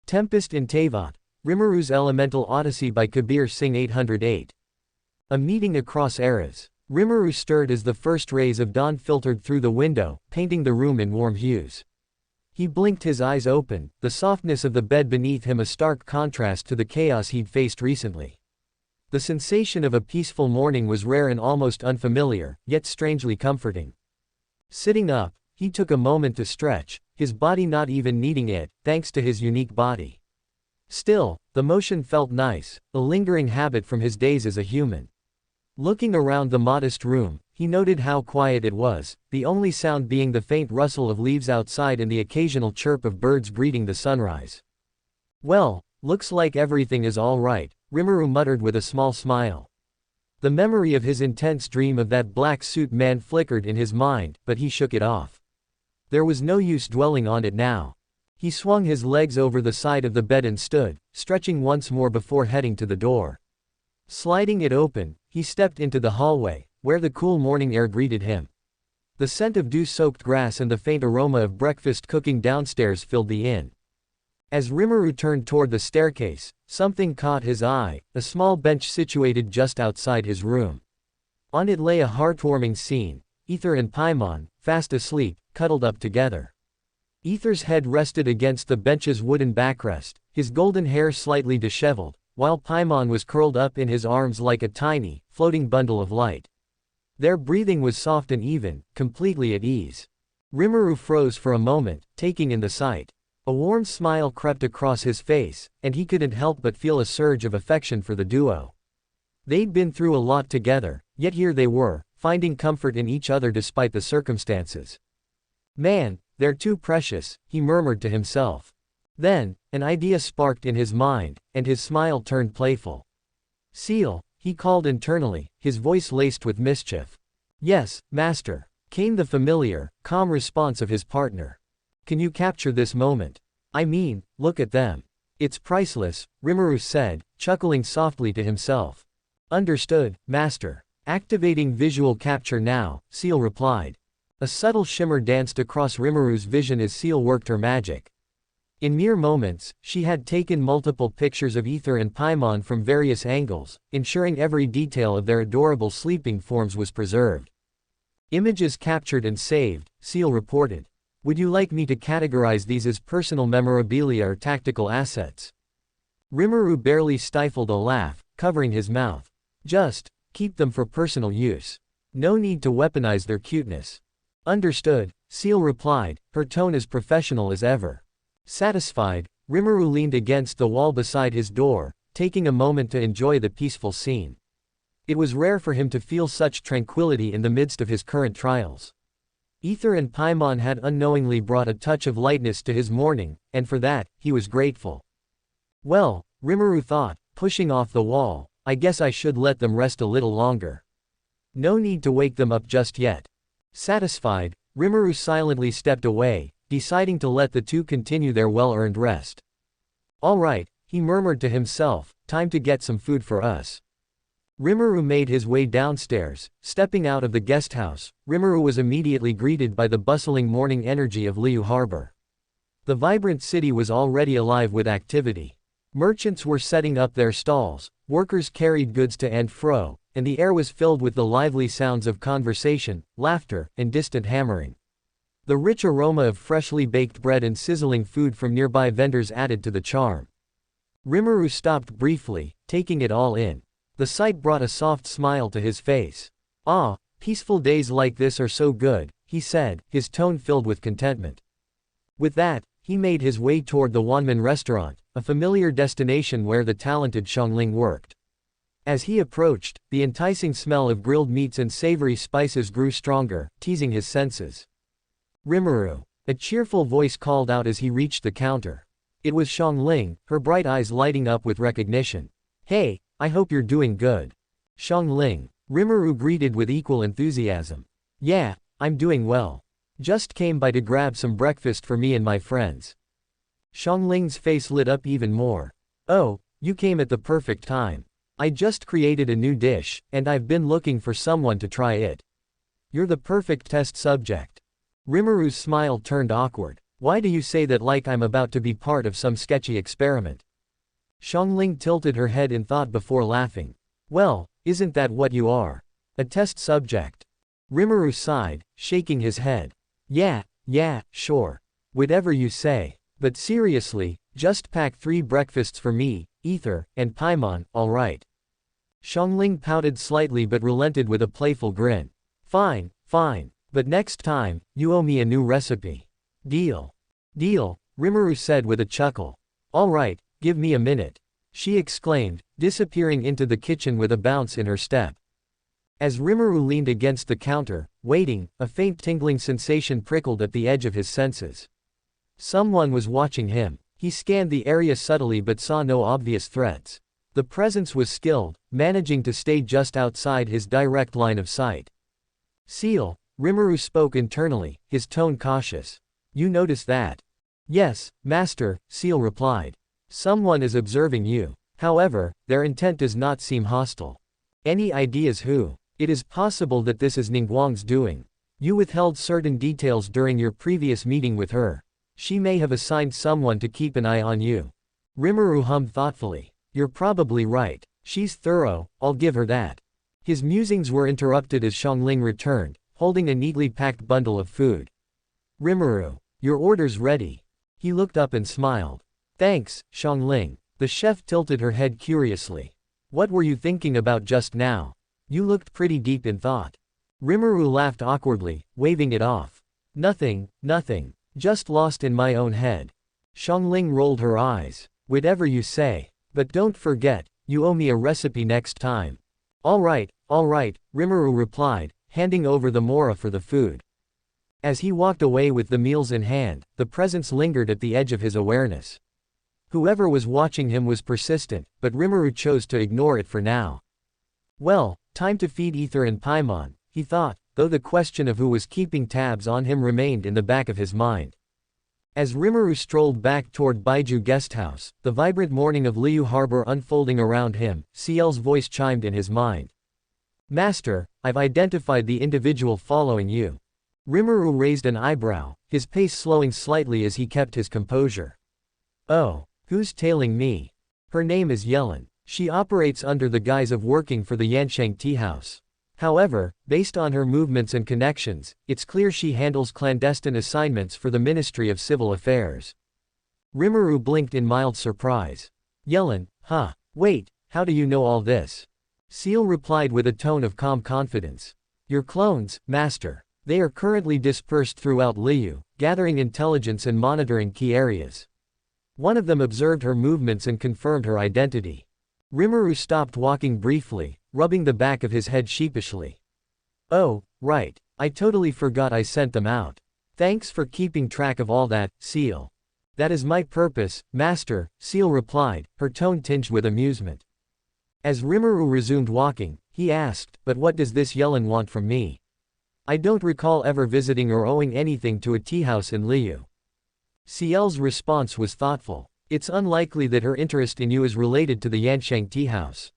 Tempest in Teyvat, Rimuru's Elemental Odyssey by KabirSingh808. A meeting across eras. Rimuru stirred as the first rays of dawn filtered through the window, painting the room in warm hues. He blinked, his eyes open, the softness of the bed beneath him a stark contrast to the chaos he'd faced recently. The sensation of a peaceful morning was rare and almost unfamiliar, yet strangely comforting. Sitting up, he took a moment to stretch, his body not even needing it, thanks to his unique body. Still, the motion felt nice, a lingering habit from his days as a human. Looking around the modest room, he noted how quiet it was, the only sound being the faint rustle of leaves outside and the occasional chirp of birds greeting the sunrise. Well, looks like everything is all right, Rimuru muttered with a small smile. The memory of his intense dream of that black suit man flickered in his mind, but he shook it off. There was no use dwelling on it now. He swung his legs over the side of the bed and stood, stretching once more before heading to the door. Sliding it open, he stepped into the hallway, where the cool morning air greeted him. The scent of dew-soaked grass and the faint aroma of breakfast cooking downstairs filled the inn. As Rimuru turned toward the staircase, something caught his eye, a small bench situated just outside his room. On it lay a heartwarming scene, Ether and Paimon, fast asleep, cuddled up together. Ether's head rested against the bench's wooden backrest, his golden hair slightly disheveled, while Paimon was curled up in his arms like a tiny, floating bundle of light. Their breathing was soft and even, completely at ease. Rimuru froze for a moment, taking in the sight. A warm smile crept across his face, and he couldn't help but feel a surge of affection for the duo. They'd been through a lot together, yet here they were, finding comfort in each other despite the circumstances. Man, they're too precious, he murmured to himself. Then, an idea sparked in his mind, and his smile turned playful. Seal, he called internally, his voice laced with mischief. Yes, master, came the familiar, calm response of his partner. Can you capture this moment? I mean, look at them. It's priceless, Rimuru said, chuckling softly to himself. Understood, master. Activating visual capture now, Seal replied. A subtle shimmer danced across Rimuru's vision as Seal worked her magic. In mere moments, she had taken multiple pictures of Ether and Paimon from various angles, ensuring every detail of their adorable sleeping forms was preserved. Images captured and saved, Seal reported. Would you like me to categorize these as personal memorabilia or tactical assets? Rimuru barely stifled a laugh, covering his mouth. Just, keep them for personal use. No need to weaponize their cuteness. Understood, Seal replied, her tone as professional as ever. Satisfied, Rimuru leaned against the wall beside his door, taking a moment to enjoy the peaceful scene. It was rare for him to feel such tranquility in the midst of his current trials. Ether and Paimon had unknowingly brought a touch of lightness to his morning, and for that, he was grateful. Well, Rimuru thought, pushing off the wall, I guess I should let them rest a little longer. No need to wake them up just yet. Satisfied, Rimuru silently stepped away, deciding to let the two continue their well-earned rest. All right, he murmured to himself, time to get some food for us. Rimuru made his way downstairs. Stepping out of the guest house, Rimuru was immediately greeted by the bustling morning energy of Liu Harbor. The vibrant city was already alive with activity. Merchants were setting up their stalls, workers carried goods to and fro, and the air was filled with the lively sounds of conversation, laughter, and distant hammering. The rich aroma of freshly baked bread and sizzling food from nearby vendors added to the charm. Rimuru stopped briefly, taking it all in. The sight brought a soft smile to his face. Ah, peaceful days like this are so good, he said, his tone filled with contentment. With that, he made his way toward the Wanman restaurant, a familiar destination where the talented Xiangling worked. As he approached, the enticing smell of grilled meats and savory spices grew stronger, teasing his senses. Rimuru, a cheerful voice called out as he reached the counter. It was Xiangling, her bright eyes lighting up with recognition. Hey, I hope you're doing good. Xiangling, Rimuru greeted with equal enthusiasm. Yeah, I'm doing well. Just came by to grab some breakfast for me and my friends. Xiangling's face lit up even more. Oh, you came at the perfect time. I just created a new dish, and I've been looking for someone to try it. You're the perfect test subject. Rimuru's smile turned awkward. Why do you say that like I'm about to be part of some sketchy experiment? Xiangling tilted her head in thought before laughing. Well, isn't that what you are? A test subject. Rimuru sighed, shaking his head. Yeah, sure. Whatever you say. But seriously, just pack 3 breakfasts for me, Ether, and Paimon, alright. Xiangling pouted slightly but relented with a playful grin. Fine, but next time, you owe me a new recipe. Deal. Rimuru said with a chuckle. Alright, give me a minute. She exclaimed, disappearing into the kitchen with a bounce in her step. As Rimuru leaned against the counter, waiting, a faint tingling sensation prickled at the edge of his senses. Someone was watching him. He scanned the area subtly but saw no obvious threats. The presence was skilled, managing to stay just outside his direct line of sight. Seal, Rimuru spoke internally, his tone cautious. You notice that? Yes, Master, Seal replied. Someone is observing you. However, their intent does not seem hostile. Any ideas who? It is possible that this is Ningguang's doing. You withheld certain details during your previous meeting with her. She may have assigned someone to keep an eye on you. Rimuru hummed thoughtfully. You're probably right. She's thorough, I'll give her that. His musings were interrupted as Xiangling returned, holding a neatly packed bundle of food. Rimuru, your order's ready. He looked up and smiled. Thanks, Xiangling. The chef tilted her head curiously. What were you thinking about just now? You looked pretty deep in thought. Rimuru laughed awkwardly, waving it off. Nothing. Just lost in my own head. Xiangling rolled her eyes. Whatever you say. But don't forget, you owe me a recipe next time. Alright, Rimuru replied, handing over the mora for the food. As he walked away with the meals in hand, the presence lingered at the edge of his awareness. Whoever was watching him was persistent, but Rimuru chose to ignore it for now. Well, time to feed Ether and Paimon, he thought, though the question of who was keeping tabs on him remained in the back of his mind. As Rimuru strolled back toward Baiju Guesthouse, the vibrant morning of Liu Harbor unfolding around him, Ciel's voice chimed in his mind. Master, I've identified the individual following you. Rimuru raised an eyebrow, his pace slowing slightly as he kept his composure. Oh, who's tailing me? Her name is Yellen. She operates under the guise of working for the Yansheng Tea House. However, based on her movements and connections, it's clear she handles clandestine assignments for the Ministry of Civil Affairs. Rimuru blinked in mild surprise. Yellen, huh? Wait, how do you know all this? Ciel replied with a tone of calm confidence. Your clones, Master. They are currently dispersed throughout Liu, gathering intelligence and monitoring key areas. One of them observed her movements and confirmed her identity. Rimuru stopped walking briefly, rubbing the back of his head sheepishly. Oh, right, I totally forgot I sent them out. Thanks for keeping track of all that, Ciel. That is my purpose, Master, Ciel replied, her tone tinged with amusement. As Rimuru resumed walking, he asked, but what does this Yellen want from me? I don't recall ever visiting or owing anything to a tea house in Liu. Ciel's response was thoughtful. It's unlikely that her interest in you is related to the Yansheng Tea House.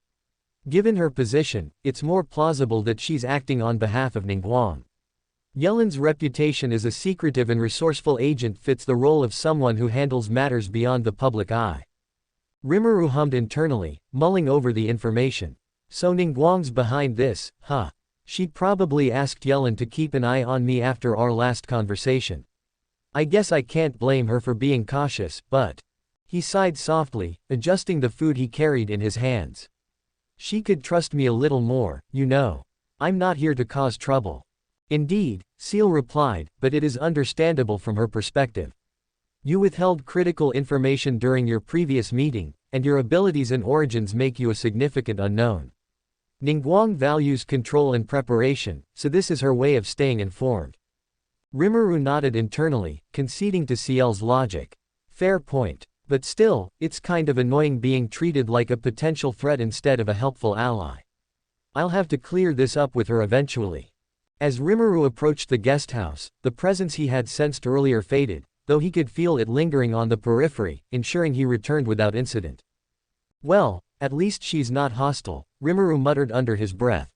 Given her position, it's more plausible that she's acting on behalf of Ningguang. Yellen's reputation as a secretive and resourceful agent fits the role of someone who handles matters beyond the public eye. Rimuru hummed internally, mulling over the information. So Ningguang's behind this, huh? She'd probably asked Yellen to keep an eye on me after our last conversation. I guess I can't blame her for being cautious, but... He sighed softly, adjusting the food he carried in his hands. She could trust me a little more, you know. I'm not here to cause trouble. Indeed, Ciel replied, but it is understandable from her perspective. You withheld critical information during your previous meeting, and your abilities and origins make you a significant unknown. Ningguang values control and preparation, so this is her way of staying informed. Rimuru nodded internally, conceding to Ciel's logic. Fair point. But still, it's kind of annoying being treated like a potential threat instead of a helpful ally. I'll have to clear this up with her eventually. As Rimuru approached the guest house, the presence he had sensed earlier faded, though he could feel it lingering on the periphery, ensuring he returned without incident. Well, at least she's not hostile, Rimuru muttered under his breath.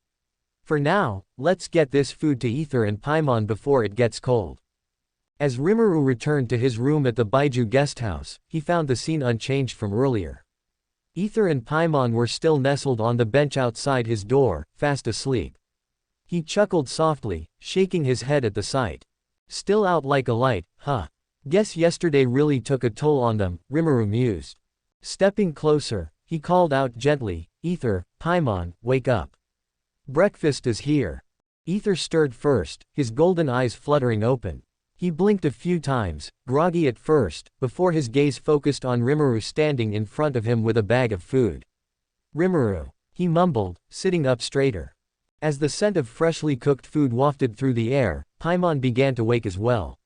For now, let's get this food to Ether and Paimon before it gets cold. As Rimuru returned to his room at the Baiju guest house, he found the scene unchanged from earlier. Ether and Paimon were still nestled on the bench outside his door, fast asleep. He chuckled softly, shaking his head at the sight. Still out like a light, huh? Guess yesterday really took a toll on them, Rimuru mused. Stepping closer, he called out gently, Ether, Paimon, wake up. Breakfast is here. Ether stirred first, his golden eyes fluttering open. He blinked a few times, groggy at first, before his gaze focused on Rimuru standing in front of him with a bag of food. Rimuru, he mumbled, sitting up straighter. As the scent of freshly cooked food wafted through the air, Paimon began to wake as well.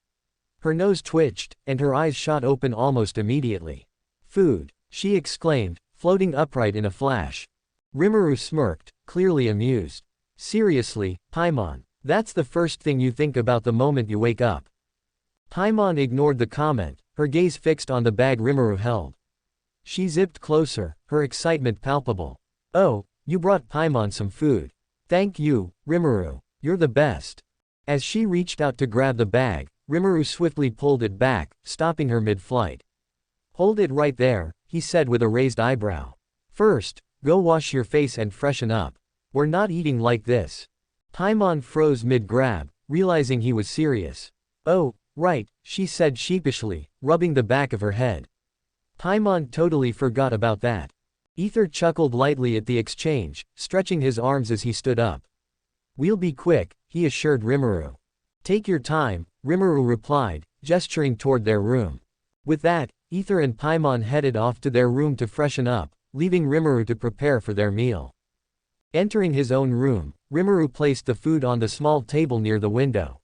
Her nose twitched, and her eyes shot open almost immediately. Food, she exclaimed, floating upright in a flash. Rimuru smirked, clearly amused. Seriously, Paimon, that's the first thing you think about the moment you wake up. Paimon ignored the comment, her gaze fixed on the bag Rimuru held. She zipped closer, her excitement palpable. Oh, you brought Paimon some food. Thank you, Rimuru, you're the best. As she reached out to grab the bag, Rimuru swiftly pulled it back, stopping her mid-flight. Hold it right there, he said with a raised eyebrow. First, go wash your face and freshen up. We're not eating like this. Paimon froze mid-grab, realizing he was serious. Oh, right, she said sheepishly, rubbing the back of her head. Paimon totally forgot about that. Ether chuckled lightly at the exchange, stretching his arms as he stood up. We'll be quick, he assured Rimuru. Take your time, Rimuru replied, gesturing toward their room. With that, Ether and Paimon headed off to their room to freshen up, leaving Rimuru to prepare for their meal. Entering his own room, Rimuru placed the food on the small table near the window.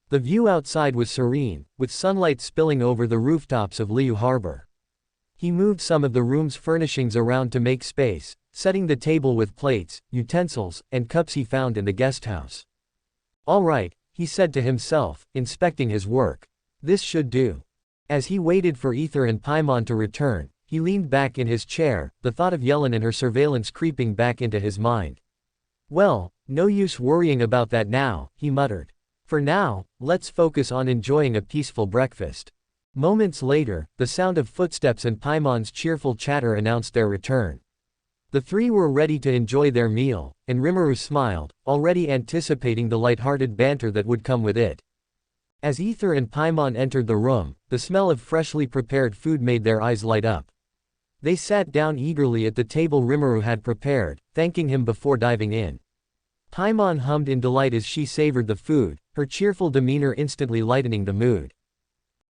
The view outside was serene, with sunlight spilling over the rooftops of Liu Harbor. He moved some of the room's furnishings around to make space, setting the table with plates, utensils, and cups he found in the guest house. All right, he said to himself, inspecting his work. This should do. As he waited for Ether and Paimon to return, he leaned back in his chair, the thought of Yellen and her surveillance creeping back into his mind. Well, no use worrying about that now, he muttered. For now, let's focus on enjoying a peaceful breakfast. Moments later, the sound of footsteps and Paimon's cheerful chatter announced their return. The three were ready to enjoy their meal, and Rimuru smiled, already anticipating the light-hearted banter that would come with it. As Ether and Paimon entered the room, the smell of freshly prepared food made their eyes light up. They sat down eagerly at the table Rimuru had prepared, thanking him before diving in. Paimon hummed in delight as she savored the food, her cheerful demeanor instantly lightening the mood.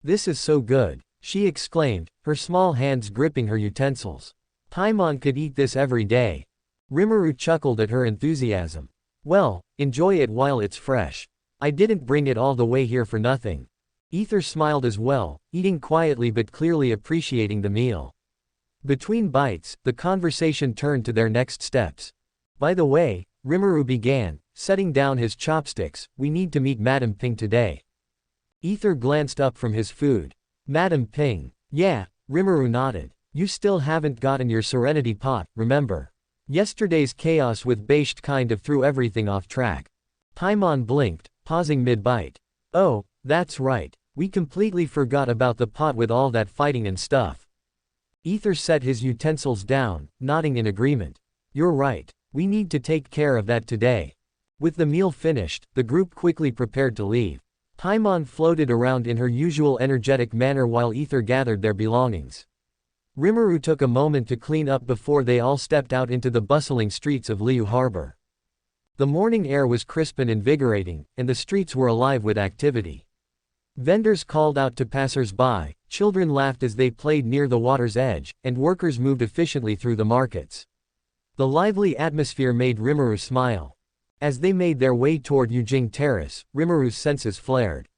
This is so good, she exclaimed, her small hands gripping her utensils. Paimon could eat this every day. Rimuru chuckled at her enthusiasm. Well, enjoy it while it's fresh. I didn't bring it all the way here for nothing. Ether smiled as well, eating quietly but clearly appreciating the meal. Between bites, the conversation turned to their next steps. By the way, Rimuru began, setting down his chopsticks, we need to meet Madame Ping today. Ether glanced up from his food. Madame Ping. Yeah, Rimuru nodded. You still haven't gotten your serenity pot, remember? Yesterday's chaos with Bashed kind of threw everything off track. Paimon blinked, pausing mid-bite. Oh, that's right. We completely forgot about the pot with all that fighting and stuff. Ether set his utensils down, nodding in agreement. You're right. We need to take care of that today. With the meal finished, the group quickly prepared to leave. Paimon floated around in her usual energetic manner while Ether gathered their belongings. Rimuru took a moment to clean up before they all stepped out into the bustling streets of Liu Harbor. The morning air was crisp and invigorating, and the streets were alive with activity. Vendors called out to passers-by, children laughed as they played near the water's edge, and workers moved efficiently through the markets. The lively atmosphere made Rimuru smile. As they made their way toward Yujing Terrace, Rimuru's senses flared.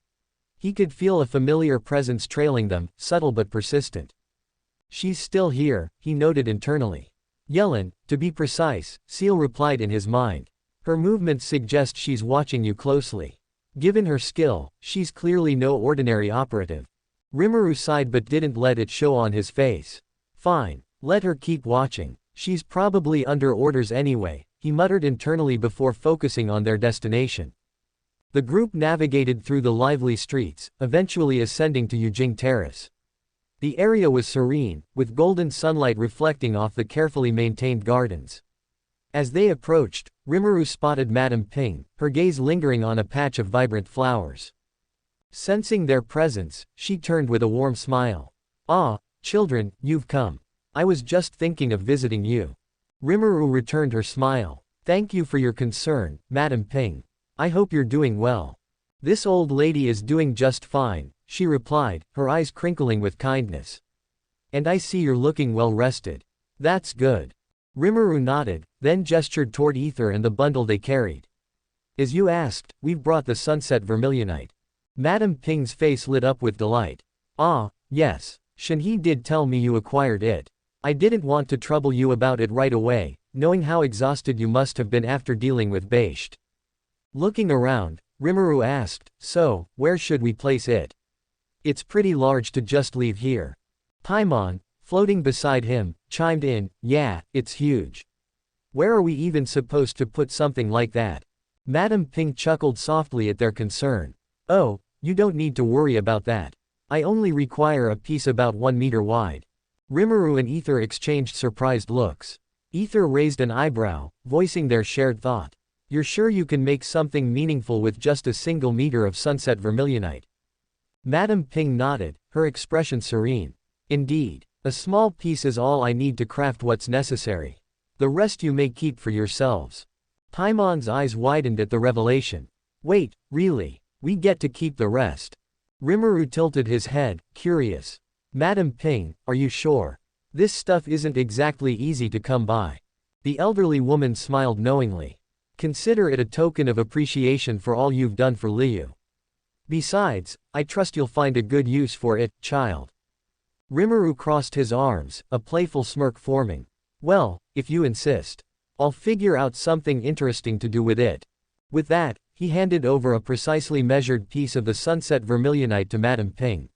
He could feel a familiar presence trailing them, subtle but persistent. She's still here, he noted internally. Yellen, to be precise, Seal replied in his mind. Her movements suggest she's watching you closely. Given her skill, she's clearly no ordinary operative. Rimuru sighed but didn't let it show on his face. Fine, let her keep watching. She's probably under orders anyway, he muttered internally before focusing on their destination. The group navigated through the lively streets, eventually ascending to Yujing Terrace. The area was serene, with golden sunlight reflecting off the carefully maintained gardens. As they approached, Rimuru spotted Madame Ping, her gaze lingering on a patch of vibrant flowers. Sensing their presence, she turned with a warm smile. "Ah, children, you've come. I was just thinking of visiting you." Rimuru returned her smile. "Thank you for your concern, Madame Ping. I hope you're doing well." "This old lady is doing just fine," she replied, her eyes crinkling with kindness. "And I see you're looking well rested." "That's good." Rimuru nodded, then gestured toward Ether and the bundle they carried. "As you asked, we've brought the sunset vermilionite." Madame Ping's face lit up with delight. "Ah, yes. Shenhe did tell me you acquired it. I didn't want to trouble you about it right away, knowing how exhausted you must have been after dealing with Basht." Looking around, Rimuru asked, "So, where should we place it?" "It's pretty large to just leave here." Paimon, floating beside him, chimed in, "Yeah, it's huge. Where are we even supposed to put something like that?" Madame Ping chuckled softly at their concern. "Oh, you don't need to worry about that. I only require a piece about 1 meter wide." Rimuru and Ether exchanged surprised looks. Ether raised an eyebrow, voicing their shared thought. "You're sure you can make something meaningful with just a single meter of sunset vermilionite?" Madame Ping nodded, her expression serene. "Indeed. A small piece is all I need to craft what's necessary. The rest you may keep for yourselves." Paimon's eyes widened at the revelation. "Wait, really? We get to keep the rest?" Rimuru tilted his head, curious. "Madame Ping, are you sure? This stuff isn't exactly easy to come by." The elderly woman smiled knowingly. "Consider it a token of appreciation for all you've done for Liu. Besides, I trust you'll find a good use for it, child." Rimuru crossed his arms, a playful smirk forming. "Well, if you insist. I'll figure out something interesting to do with it." With that, he handed over a precisely measured piece of the sunset vermilionite to Madame Ping.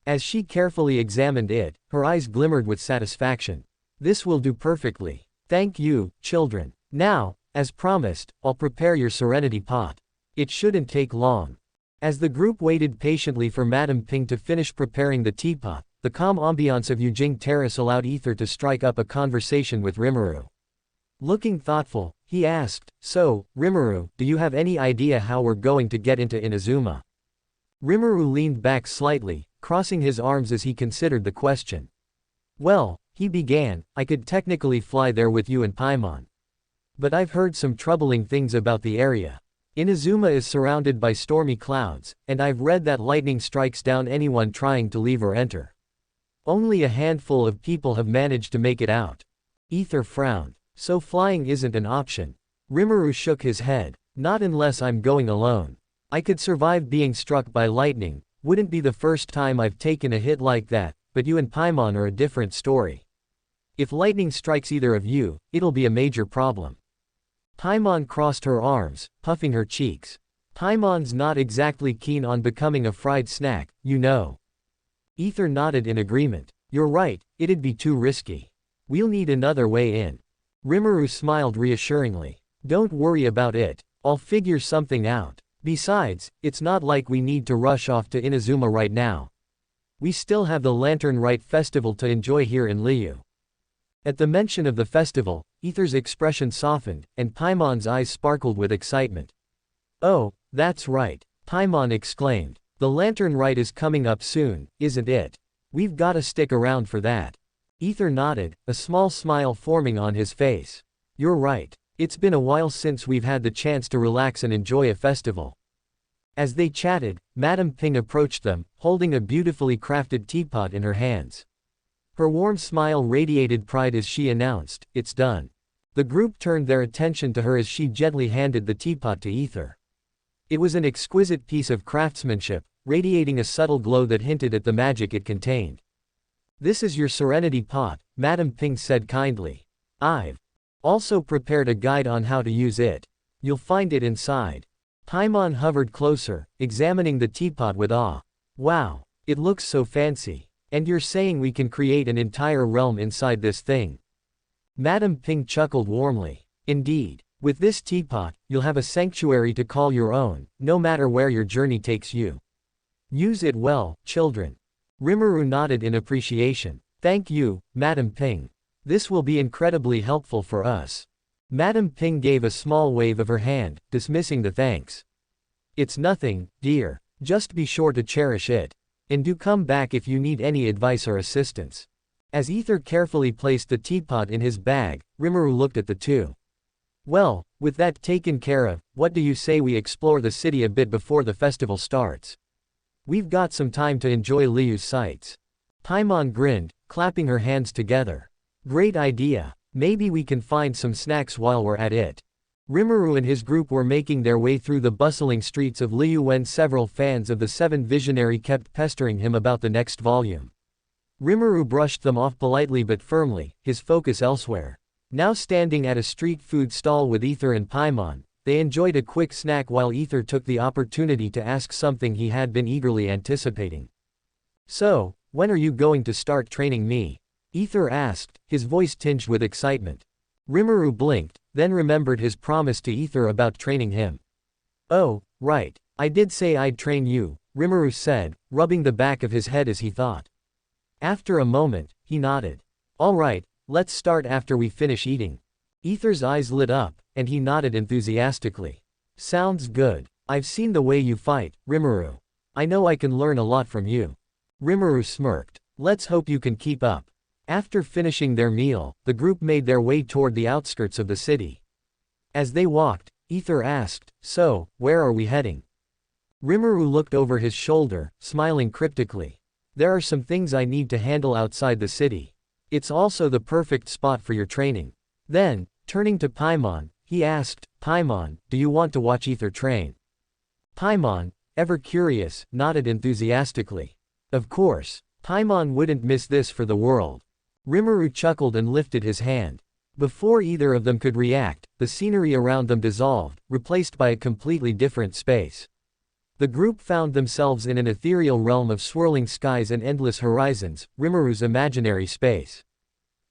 As she carefully examined it, her eyes glimmered with satisfaction. "This will do perfectly. Thank you, children. Now, as promised, I'll prepare your serenity pot. It shouldn't take long." As the group waited patiently for Madame Ping to finish preparing the teapot, the calm ambiance of Yujing Terrace allowed Ether to strike up a conversation with Rimuru. Looking thoughtful, he asked, "So, Rimuru, do you have any idea how we're going to get into Inazuma?" Rimuru leaned back slightly, crossing his arms as he considered the question. "Well," he began, "I could technically fly there with you and Paimon. But I've heard some troubling things about the area. Inazuma is surrounded by stormy clouds, and I've read that lightning strikes down anyone trying to leave or enter. Only a handful of people have managed to make it out." Ether frowned. "So flying isn't an option?" Rimuru shook his head. "Not unless I'm going alone. I could survive being struck by lightning, wouldn't be the first time I've taken a hit like that, but you and Paimon are a different story. If lightning strikes either of you, it'll be a major problem." Paimon crossed her arms, puffing her cheeks. "Paimon's not exactly keen on becoming a fried snack, you know." Ether nodded in agreement. "You're right, it'd be too risky. We'll need another way in." Rimuru smiled reassuringly. "Don't worry about it. I'll figure something out. Besides, it's not like we need to rush off to Inazuma right now. We still have the Lantern Rite Festival to enjoy here in Liu." At the mention of the festival, Ether's expression softened, and Paimon's eyes sparkled with excitement. "Oh, that's right," Paimon exclaimed. "The Lantern Rite is coming up soon, isn't it? We've gotta stick around for that." Ether nodded, a small smile forming on his face. "You're right. It's been a while since we've had the chance to relax and enjoy a festival." As they chatted, Madame Ping approached them, holding a beautifully crafted teapot in her hands. Her warm smile radiated pride as she announced, "It's done." The group turned their attention to her as she gently handed the teapot to Ether. It was an exquisite piece of craftsmanship, radiating a subtle glow that hinted at the magic it contained. "This is your serenity pot," Madame Ping said kindly. "I've also prepared a guide on how to use it. You'll find it inside." Paimon hovered closer, examining the teapot with awe. "Wow, it looks so fancy. And you're saying we can create an entire realm inside this thing?" Madame Ping chuckled warmly. "Indeed. With this teapot, you'll have a sanctuary to call your own, no matter where your journey takes you. Use it well, children. Rimuru nodded in appreciation. Thank you, Madam Ping. This will be incredibly helpful for us. Madam Ping gave a small wave of her hand, dismissing the thanks. It's nothing, dear. Just be sure to cherish it. And do come back if you need any advice or assistance. As Ether carefully placed the teapot in his bag, Rimuru looked at the two. Well, with that taken care of, what do you say we explore the city a bit before the festival starts? We've got some time to enjoy Liu's sights. Paimon grinned, clapping her hands together. Great idea. Maybe we can find some snacks while we're at it. Rimuru and his group were making their way through the bustling streets of Liu when several fans of the Seven Visionary kept pestering him about the next volume. Rimuru brushed them off politely but firmly, his focus elsewhere. Now standing at a street food stall with Ether and Paimon, they enjoyed a quick snack while Ether took the opportunity to ask something he had been eagerly anticipating. So, when are you going to start training me? Ether asked, his voice tinged with excitement. Rimuru blinked, then remembered his promise to Ether about training him. Oh, right, I did say I'd train you, Rimuru said, rubbing the back of his head as he thought. After a moment, he nodded. All right, let's start after we finish eating. Ether's eyes lit up, and he nodded enthusiastically. Sounds good. I've seen the way you fight, Rimuru. I know I can learn a lot from you. Rimuru smirked. Let's hope you can keep up. After finishing their meal, the group made their way toward the outskirts of the city. As they walked, Ether asked, so, where are we heading? Rimuru looked over his shoulder, smiling cryptically. There are some things I need to handle outside the city. It's also the perfect spot for your training. Then, turning to Paimon, he asked, Paimon, do you want to watch Ether train? Paimon, ever curious, nodded enthusiastically. Of course. Paimon wouldn't miss this for the world. Rimuru chuckled and lifted his hand. Before either of them could react, the scenery around them dissolved, replaced by a completely different space. The group found themselves in an ethereal realm of swirling skies and endless horizons, Rimuru's imaginary space.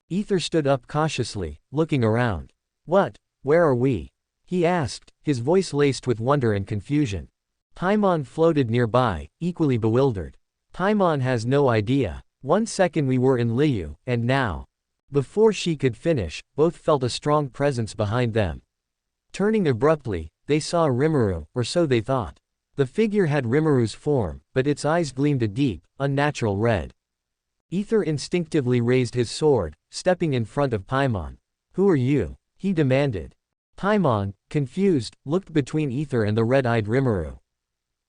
Ether stood up cautiously, looking around. What? Where are we? He asked, his voice laced with wonder and confusion. Paimon floated nearby, equally bewildered. Paimon has no idea. 1 second we were in Liu, and now. Before she could finish, both felt a strong presence behind them. Turning abruptly, they saw Rimuru, or so they thought. The figure had Rimuru's form, but its eyes gleamed a deep, unnatural red. Ether instinctively raised his sword, stepping in front of Paimon. Who are you? He demanded. Paimon, confused, looked between Ether and the red-eyed Rimuru.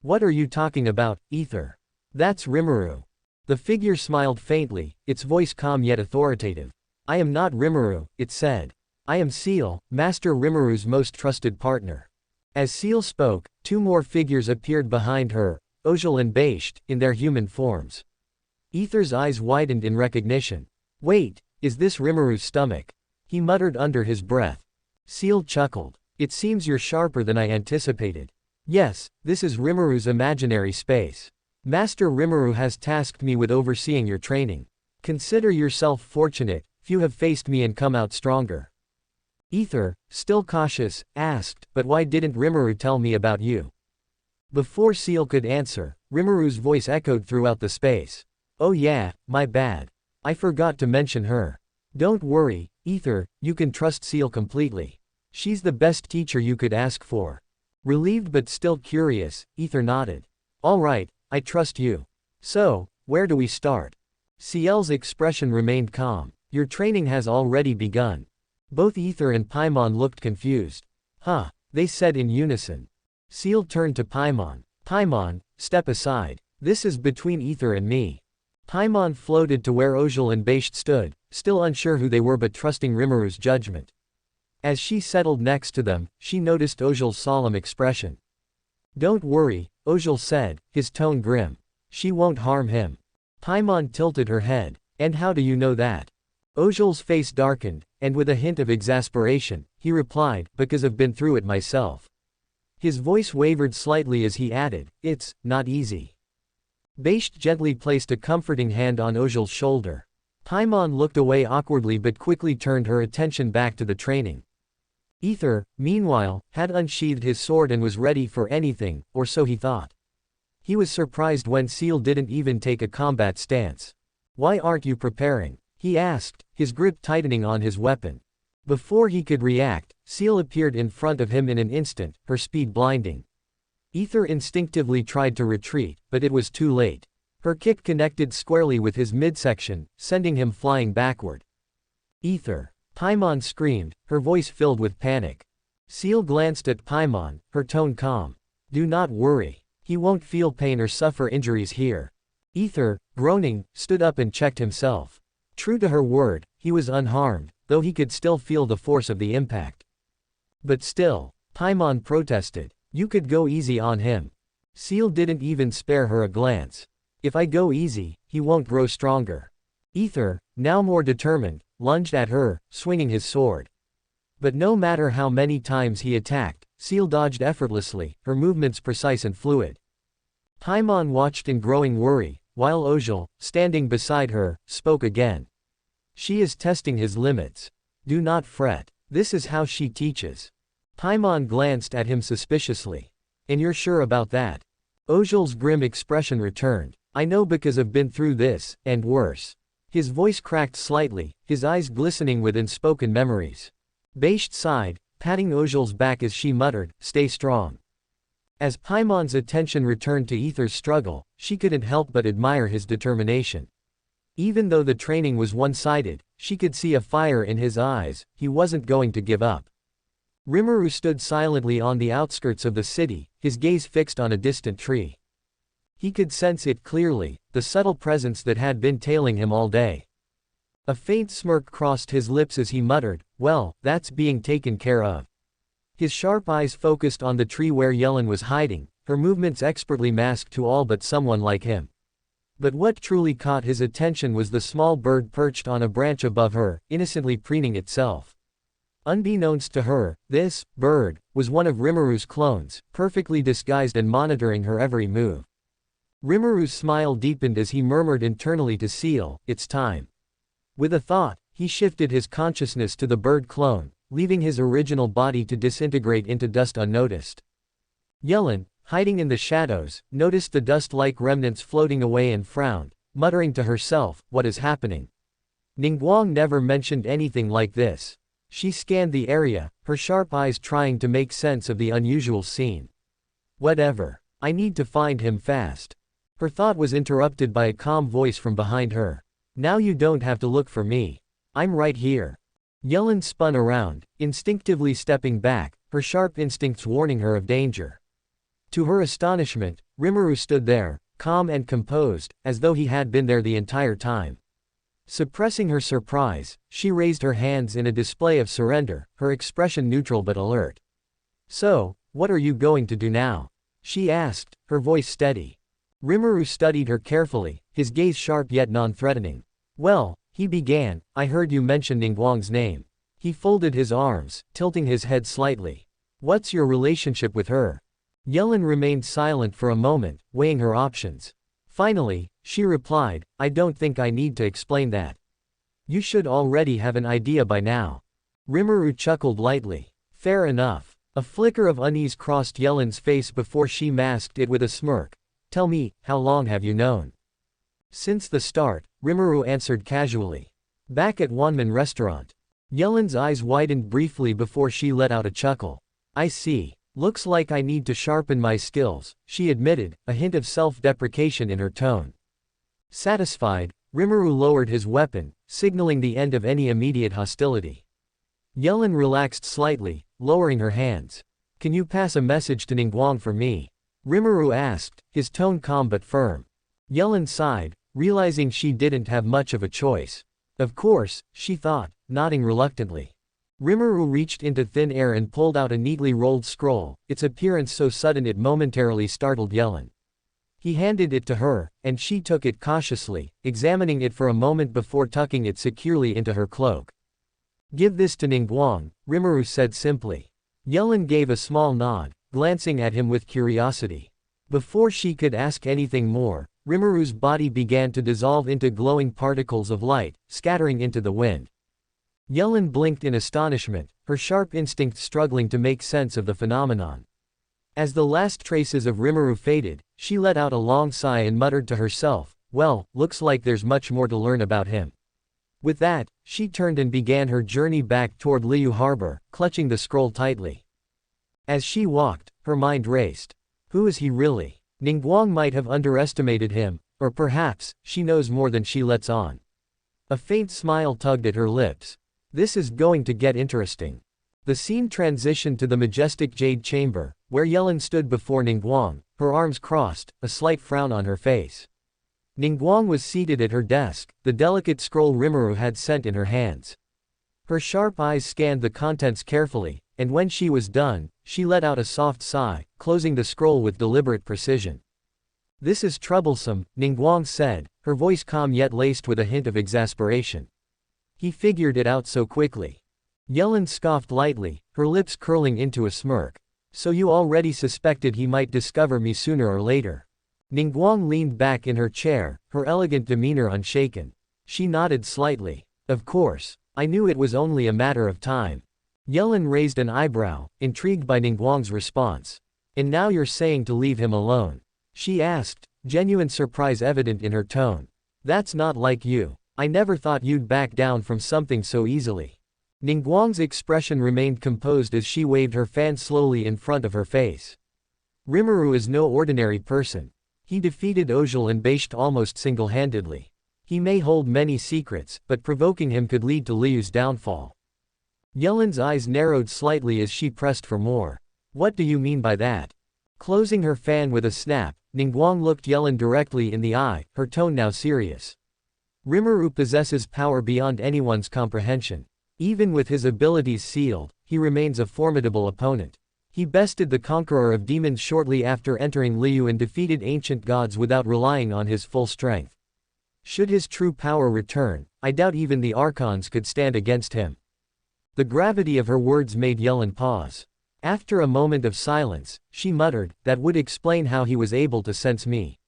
What are you talking about, Ether? That's Rimuru. The figure smiled faintly, its voice calm yet authoritative. I am not Rimuru, it said. I am Seal, Master Rimuru's most trusted partner. As Seal spoke, 2 more figures appeared behind her, Ojal and Basht, in their human forms. Ether's eyes widened in recognition. Wait, is this Rimuru's stomach? He muttered under his breath. Seal chuckled. It seems you're sharper than I anticipated. Yes, this is Rimuru's imaginary space. Master Rimuru has tasked me with overseeing your training. Consider yourself fortunate, few have faced me and come out stronger. Ether, still cautious, asked, but why didn't Rimuru tell me about you? Before Seal could answer, Rimuru's voice echoed throughout the space. Oh yeah, my bad. I forgot to mention her. Don't worry, Ether, you can trust Seal completely. She's the best teacher you could ask for. Relieved but still curious, Ether nodded. All right, I trust you. So, where do we start? Ciel's expression remained calm. Your training has already begun. Both Ether and Paimon looked confused. Huh, they said in unison. Ciel turned to Paimon. Paimon, step aside. This is between Ether and me. Paimon floated to where Ojal and Basht stood, still unsure who they were but trusting Rimuru's judgment. As she settled next to them, she noticed Ojal's solemn expression. Don't worry, Ojal said, his tone grim. She won't harm him. Paimon tilted her head. And how do you know that? Ojal's face darkened, and with a hint of exasperation, he replied, because I've been through it myself. His voice wavered slightly as he added, it's not easy. Basht gently placed a comforting hand on Ojal's shoulder. Paimon looked away awkwardly but quickly turned her attention back to the training. Ether, meanwhile, had unsheathed his sword and was ready for anything, or so he thought. He was surprised when Seal didn't even take a combat stance. "Why aren't you preparing?" he asked, his grip tightening on his weapon. Before he could react, Seal appeared in front of him in an instant, her speed blinding. Ether instinctively tried to retreat, but it was too late. Her kick connected squarely with his midsection, sending him flying backward. "Ether!" Paimon screamed, her voice filled with panic. Seal glanced at Paimon, her tone calm. "Do not worry. He won't feel pain or suffer injuries here." Ether, groaning, stood up and checked himself. True to her word, he was unharmed, though he could still feel the force of the impact. "But still," Paimon protested, "you could go easy on him." Seal didn't even spare her a glance. "If I go easy, he won't grow stronger." Ether, now more determined, lunged at her, swinging his sword. But no matter how many times he attacked, Seal dodged effortlessly, her movements precise and fluid. Paimon watched in growing worry, while Ojal, standing beside her, spoke again. "She is testing his limits. Do not fret. This is how she teaches." Paimon glanced at him suspiciously. "And you're sure about that?" Ojal's grim expression returned. "I know because I've been through this, and worse." His voice cracked slightly, his eyes glistening with unspoken memories. Basht sighed, patting Ojal's back as she muttered, "Stay strong." As Paimon's attention returned to Ether's struggle, she couldn't help but admire his determination. Even though the training was one-sided, she could see a fire in his eyes. He wasn't going to give up. Rimuru stood silently on the outskirts of the city, his gaze fixed on a distant tree. He could sense it clearly, the subtle presence that had been tailing him all day. A faint smirk crossed his lips as he muttered, "Well, that's being taken care of." His sharp eyes focused on the tree where Yellen was hiding, her movements expertly masked to all but someone like him. But what truly caught his attention was the small bird perched on a branch above her, innocently preening itself. Unbeknownst to her, this bird was one of Rimuru's clones, perfectly disguised and monitoring her every move. Rimuru's smile deepened as he murmured internally to Seal, "It's time." With a thought, he shifted his consciousness to the bird clone, leaving his original body to disintegrate into dust unnoticed. Yellen, hiding in the shadows, noticed the dust-like remnants floating away and frowned, muttering to herself, "What is happening?" Ningguang never mentioned anything like this. She scanned the area, her sharp eyes trying to make sense of the unusual scene. "Whatever. I need to find him fast." Her thought was interrupted by a calm voice from behind her. "Now you don't have to look for me. I'm right here." Yellen spun around, instinctively stepping back, her sharp instincts warning her of danger. To her astonishment, Rimuru stood there, calm and composed, as though he had been there the entire time. Suppressing her surprise, she raised her hands in a display of surrender, her expression neutral but alert. "So, what are you going to do now?" she asked, her voice steady. Rimuru studied her carefully, his gaze sharp yet non-threatening. "Well," he began, "I heard you mention Ningguang's name." He folded his arms, tilting his head slightly. "What's your relationship with her?" Yellen remained silent for a moment, weighing her options. Finally, she replied, "I don't think I need to explain that. You should already have an idea by now." Rimuru chuckled lightly. "Fair enough." A flicker of unease crossed Yellen's face before she masked it with a smirk. "Tell me, how long have you known?" "Since the start," Rimuru answered casually. "Back at Wanman restaurant." Yellen's eyes widened briefly before she let out a chuckle. "I see. Looks like I need to sharpen my skills," she admitted, a hint of self-deprecation in her tone. Satisfied, Rimuru lowered his weapon, signaling the end of any immediate hostility. Yellen relaxed slightly, lowering her hands. "Can you pass a message to Ningguang for me?" Rimuru asked, his tone calm but firm. Yellen sighed, realizing she didn't have much of a choice. Of course, she thought, nodding reluctantly. Rimuru reached into thin air and pulled out a neatly rolled scroll, its appearance so sudden it momentarily startled Yellen. He handed it to her, and she took it cautiously, examining it for a moment before tucking it securely into her cloak. "Give this to Ningguang," Rimuru said simply. Yellen gave a small nod, glancing at him with curiosity. Before she could ask anything more, Rimuru's body began to dissolve into glowing particles of light, scattering into the wind. Yellen blinked in astonishment, her sharp instinct struggling to make sense of the phenomenon. As the last traces of Rimuru faded, she let out a long sigh and muttered to herself, "Well, looks like there's much more to learn about him." With that, she turned and began her journey back toward Liu Harbor, clutching the scroll tightly. As she walked, her mind raced. Who is he really? Ningguang might have underestimated him, or perhaps, she knows more than she lets on. A faint smile tugged at her lips. This is going to get interesting. The scene transitioned to the majestic jade chamber, where Yellen stood before Ningguang, her arms crossed, a slight frown on her face. Ningguang was seated at her desk, the delicate scroll Rimuru had sent in her hands. Her sharp eyes scanned the contents carefully, and when she was done, she let out a soft sigh, closing the scroll with deliberate precision. "This is troublesome," Ningguang said, her voice calm yet laced with a hint of exasperation. "He figured it out so quickly." Yellen scoffed lightly, her lips curling into a smirk. "So you already suspected he might discover me sooner or later?" Ningguang leaned back in her chair, her elegant demeanor unshaken. She nodded slightly. "Of course. I knew it was only a matter of time." Yellen raised an eyebrow, intrigued by Ningguang's response. "And now you're saying to leave him alone?" she asked, genuine surprise evident in her tone. "That's not like you. I never thought you'd back down from something so easily." Ningguang's expression remained composed as she waved her fan slowly in front of her face. "Rimuru is no ordinary person. He defeated Ojal and Beisht almost single-handedly. He may hold many secrets, but provoking him could lead to Liu's downfall." Yellen's eyes narrowed slightly as she pressed for more. "What do you mean by that?" Closing her fan with a snap, Ningguang looked Yellen directly in the eye, her tone now serious. "Rimuru possesses power beyond anyone's comprehension. Even with his abilities sealed, he remains a formidable opponent. He bested the conqueror of demons shortly after entering Liu and defeated ancient gods without relying on his full strength. Should his true power return, I doubt even the archons could stand against him." The gravity of her words made Yellen pause. After a moment of silence, she muttered, "That would explain how he was able to sense me.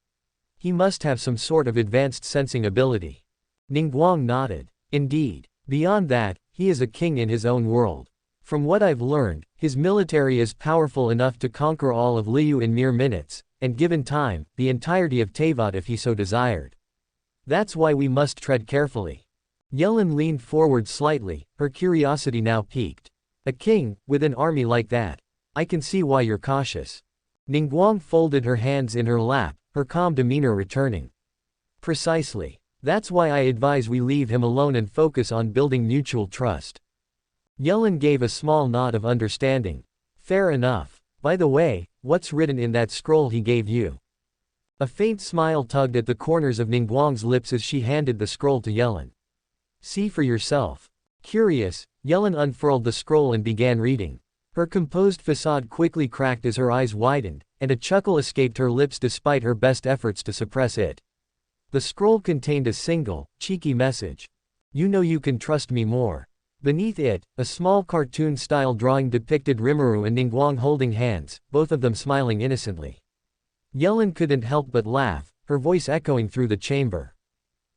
He must have some sort of advanced sensing ability." Ningguang nodded. "Indeed. Beyond that, he is a king in his own world. From what I've learned, his military is powerful enough to conquer all of Liu in mere minutes, and given time, the entirety of Teyvat if he so desired. That's why we must tread carefully." Yellen leaned forward slightly, her curiosity now piqued. "A king, with an army like that? I can see why you're cautious." Ningguang folded her hands in her lap, her calm demeanor returning. "Precisely. That's why I advise we leave him alone and focus on building mutual trust." Yellen gave a small nod of understanding. "Fair enough. By the way, what's written in that scroll he gave you?" A faint smile tugged at the corners of Ningguang's lips as she handed the scroll to Yellen. "See for yourself." Curious, Yellen unfurled the scroll and began reading. Her composed facade quickly cracked as her eyes widened, and a chuckle escaped her lips despite her best efforts to suppress it. The scroll contained a single, cheeky message. "You know you can trust me more." Beneath it, a small cartoon-style drawing depicted Rimuru and Ningguang holding hands, both of them smiling innocently. Yellen couldn't help but laugh, her voice echoing through the chamber.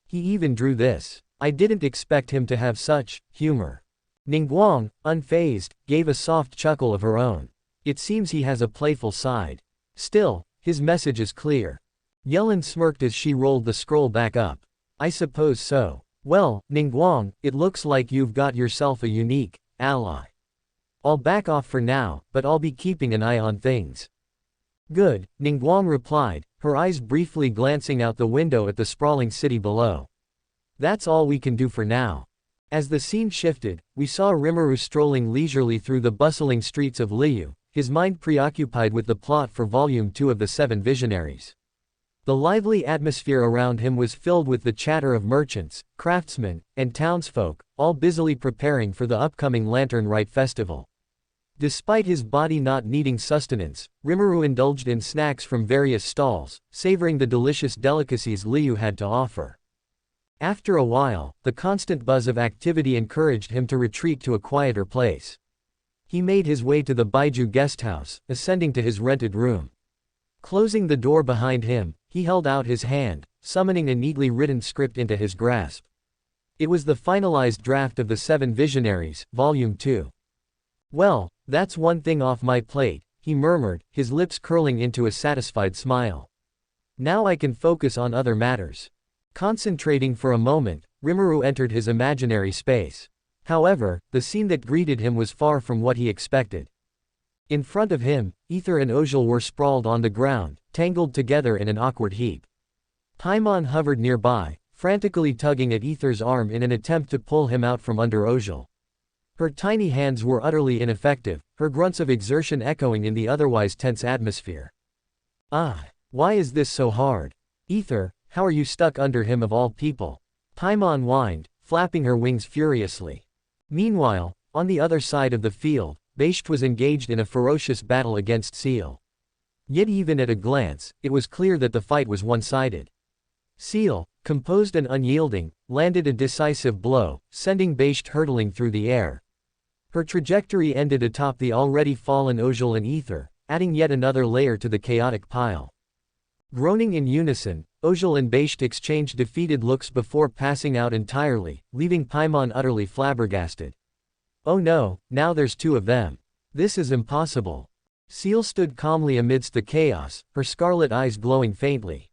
"He even drew this. I didn't expect him to have such humor." Ningguang, unfazed, gave a soft chuckle of her own. "It seems he has a playful side. Still, his message is clear." Yellen smirked as she rolled the scroll back up. "I suppose so. Well, Ningguang, it looks like you've got yourself a unique ally. I'll back off for now, but I'll be keeping an eye on things." "Good," Ningguang replied, her eyes briefly glancing out the window at the sprawling city below. "That's all we can do for now." As the scene shifted, we saw Rimuru strolling leisurely through the bustling streets of Liu, his mind preoccupied with the plot for Volume 2 of the Seven Visionaries. The lively atmosphere around him was filled with the chatter of merchants, craftsmen, and townsfolk, all busily preparing for the upcoming Lantern Rite Festival. Despite his body not needing sustenance, Rimuru indulged in snacks from various stalls, savoring the delicious delicacies Liu had to offer. After a while, the constant buzz of activity encouraged him to retreat to a quieter place. He made his way to the Baiju guesthouse, ascending to his rented room. Closing the door behind him, he held out his hand, summoning a neatly written script into his grasp. It was the finalized draft of the Seven Visionaries, Volume 2. Well, that's one thing off my plate, he murmured, his lips curling into a satisfied smile. Now I can focus on other matters. Concentrating for a moment, Rimuru entered his imaginary space. However, the scene that greeted him was far from what he expected. In front of him, Ether and Ojal were sprawled on the ground, tangled together in an awkward heap. Paimon hovered nearby, frantically tugging at Ether's arm in an attempt to pull him out from under Ojal. Her tiny hands were utterly ineffective, her grunts of exertion echoing in the otherwise tense atmosphere. Ah, why is this so hard? Ether, how are you stuck under him of all people? Paimon whined, flapping her wings furiously. Meanwhile, on the other side of the field, Beisht was engaged in a ferocious battle against Seal. Yet even at a glance, it was clear that the fight was one-sided. Seal, composed and unyielding, landed a decisive blow, sending Beisht hurtling through the air. Her trajectory ended atop the already fallen Ojal and Ether, adding yet another layer to the chaotic pile. Groaning in unison, Ojal and Beisht exchanged defeated looks before passing out entirely, leaving Paimon utterly flabbergasted. Oh no, now there's two of them. This is impossible. Seal stood calmly amidst the chaos, her scarlet eyes glowing faintly.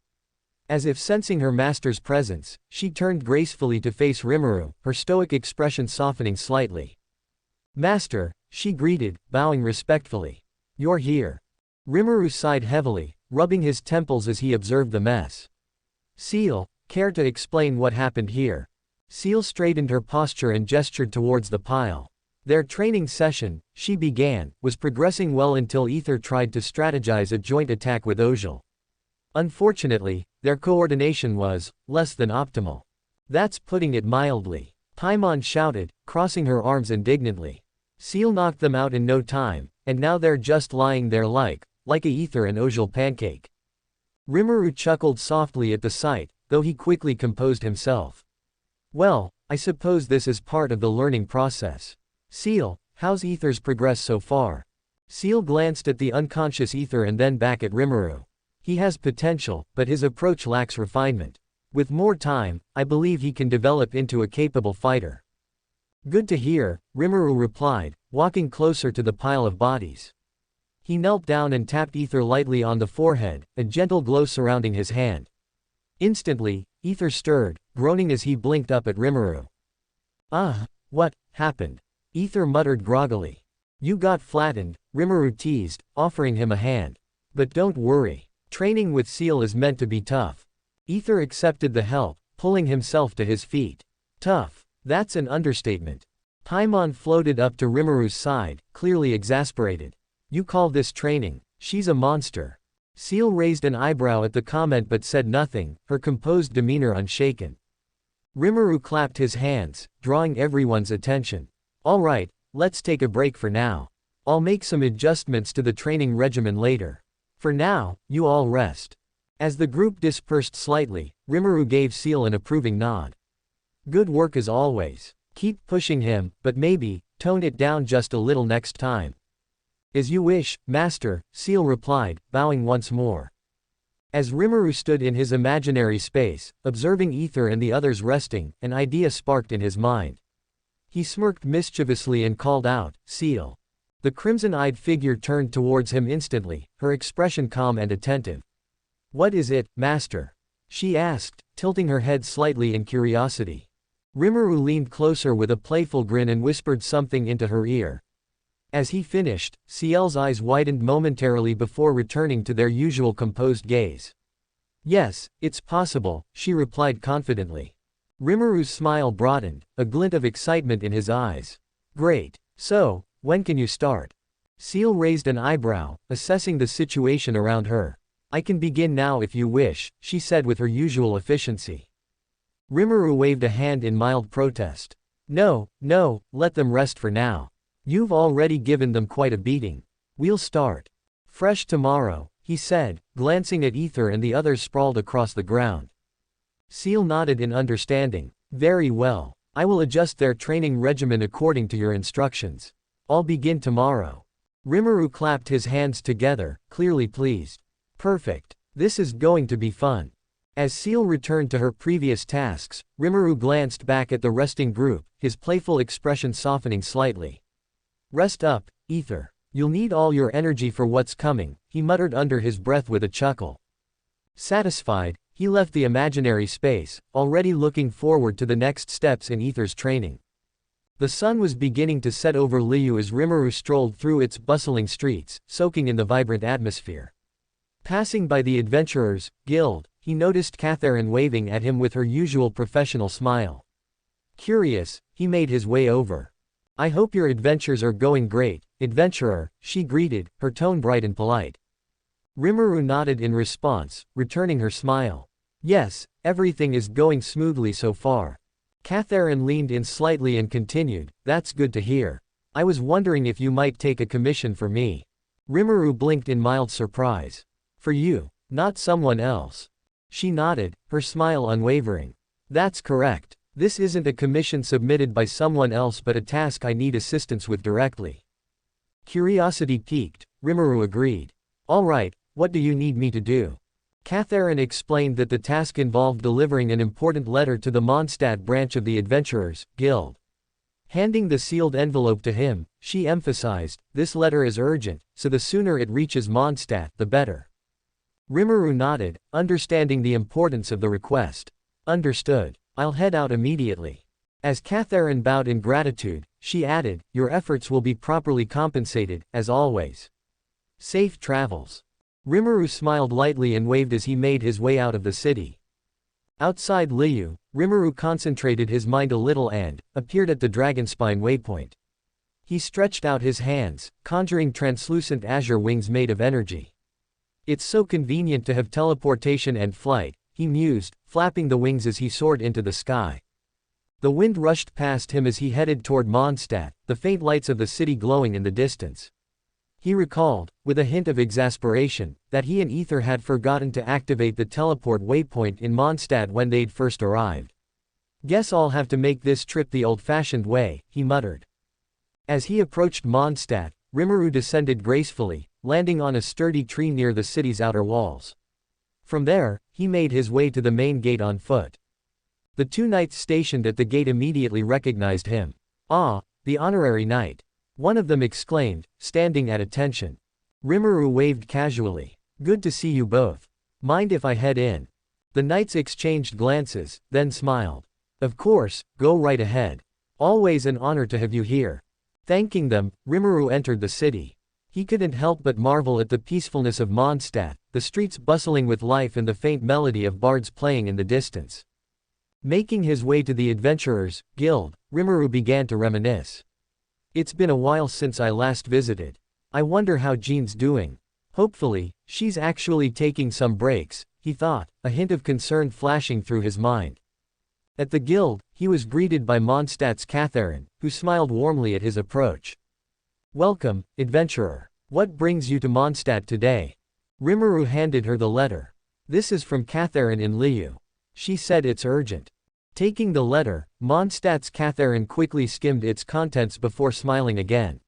As if sensing her master's presence, she turned gracefully to face Rimuru, her stoic expression softening slightly. Master, she greeted, bowing respectfully. You're here. Rimuru sighed heavily, rubbing his temples as he observed the mess. Seal, care to explain what happened here? Seal straightened her posture and gestured towards the pile. Their training session, she began, was progressing well until Ether tried to strategize a joint attack with Ojal. Unfortunately, their coordination was less than optimal. That's putting it mildly. Paimon shouted, crossing her arms indignantly. Seal knocked them out in no time, and now they're just lying there like a Ether and Ojal pancake. Rimuru chuckled softly at the sight, though he quickly composed himself. Well, I suppose this is part of the learning process. Seal, how's Ether's progress so far? Seal glanced at the unconscious Ether and then back at Rimuru. He has potential, but his approach lacks refinement. With more time, I believe he can develop into a capable fighter. Good to hear, Rimuru replied, walking closer to the pile of bodies. He knelt down and tapped Ether lightly on the forehead, a gentle glow surrounding his hand. Instantly, Ether stirred, groaning as he blinked up at Rimuru. Ah, what happened? Ether muttered groggily. You got flattened, Rimuru teased, offering him a hand. But don't worry. Training with Seal is meant to be tough. Ether accepted the help, pulling himself to his feet. Tough. That's an understatement. Paimon floated up to Rimuru's side, clearly exasperated. You call this training? She's a monster. Seal raised an eyebrow at the comment but said nothing, her composed demeanor unshaken. Rimuru clapped his hands, drawing everyone's attention. All right, let's take a break for now. I'll make some adjustments to the training regimen later. For now, you all rest. As the group dispersed slightly, Rimuru gave Seal an approving nod. Good work as always. Keep pushing him, but maybe, tone it down just a little next time. As you wish, Master, Seal replied, bowing once more. As Rimuru stood in his imaginary space, observing Ether and the others resting, an idea sparked in his mind. He smirked mischievously and called out, Seal. The crimson-eyed figure turned towards him instantly, her expression calm and attentive. What is it, Master? She asked, tilting her head slightly in curiosity. Rimuru leaned closer with a playful grin and whispered something into her ear. As he finished, Ciel's eyes widened momentarily before returning to their usual composed gaze. Yes, it's possible, she replied confidently. Rimuru's smile broadened, a glint of excitement in his eyes. Great. So, when can you start? Seal raised an eyebrow, assessing the situation around her. I can begin now if you wish, she said with her usual efficiency. Rimuru waved a hand in mild protest. No, let them rest for now. You've already given them quite a beating. We'll start fresh tomorrow, he said, glancing at Ether and the others sprawled across the ground. Seal nodded in understanding. Very well. I will adjust their training regimen according to your instructions. I'll begin tomorrow. Rimuru clapped his hands together, clearly pleased. Perfect. This is going to be fun. As Seal returned to her previous tasks, Rimuru glanced back at the resting group, his playful expression softening slightly. Rest up, Ether. You'll need all your energy for what's coming, he muttered under his breath with a chuckle. Satisfied, he left the imaginary space, already looking forward to the next steps in Ether's training. The sun was beginning to set over Liu as Rimuru strolled through its bustling streets, soaking in the vibrant atmosphere. Passing by the Adventurers Guild, he noticed Catherine waving at him with her usual professional smile. Curious, he made his way over. I hope your adventures are going great, adventurer, she greeted, her tone bright and polite. Rimuru nodded in response, returning her smile. Yes, everything is going smoothly so far. Catherine leaned in slightly and continued, that's good to hear. I was wondering if you might take a commission for me. Rimuru blinked in mild surprise. For you, not someone else. She nodded, her smile unwavering. That's correct. This isn't a commission submitted by someone else but a task I need assistance with directly. Curiosity piqued, Rimuru agreed. All right, what do you need me to do? Catherine explained that the task involved delivering an important letter to the Mondstadt branch of the Adventurers Guild. Handing the sealed envelope to him, she emphasized, this letter is urgent, so the sooner it reaches Mondstadt, the better. Rimuru nodded, understanding the importance of the request. Understood. I'll head out immediately. As Catherine bowed in gratitude, she added, your efforts will be properly compensated, as always. Safe travels. Rimuru smiled lightly and waved as he made his way out of the city. Outside Liu, Rimuru concentrated his mind a little and appeared at the Dragonspine waypoint. He stretched out his hands, conjuring translucent azure wings made of energy. It's so convenient to have teleportation and flight, he mused, flapping the wings as he soared into the sky. The wind rushed past him as he headed toward Mondstadt, the faint lights of the city glowing in the distance. He recalled, with a hint of exasperation, that he and Ether had forgotten to activate the teleport waypoint in Mondstadt when they'd first arrived. Guess I'll have to make this trip the old-fashioned way, he muttered. As he approached Mondstadt, Rimuru descended gracefully, landing on a sturdy tree near the city's outer walls. From there, he made his way to the main gate on foot. The two knights stationed at the gate immediately recognized him. Ah, the honorary knight. One of them exclaimed, standing at attention. Rimuru waved casually. Good to see you both. Mind if I head in? The knights exchanged glances, then smiled. Of course, go right ahead. Always an honor to have you here. Thanking them, Rimuru entered the city. He couldn't help but marvel at the peacefulness of Mondstadt, the streets bustling with life and the faint melody of bards playing in the distance. Making his way to the Adventurers Guild, Rimuru began to reminisce. It's been a while since I last visited. I wonder how Jean's doing. Hopefully, she's actually taking some breaks, he thought, a hint of concern flashing through his mind. At the guild, he was greeted by Mondstadt's Catherine, who smiled warmly at his approach. Welcome, adventurer. What brings you to Mondstadt today? Rimuru handed her the letter. This is from Catherine in Liu. She said it's urgent. Taking the letter, Mondstadt's Catherine quickly skimmed its contents before smiling again.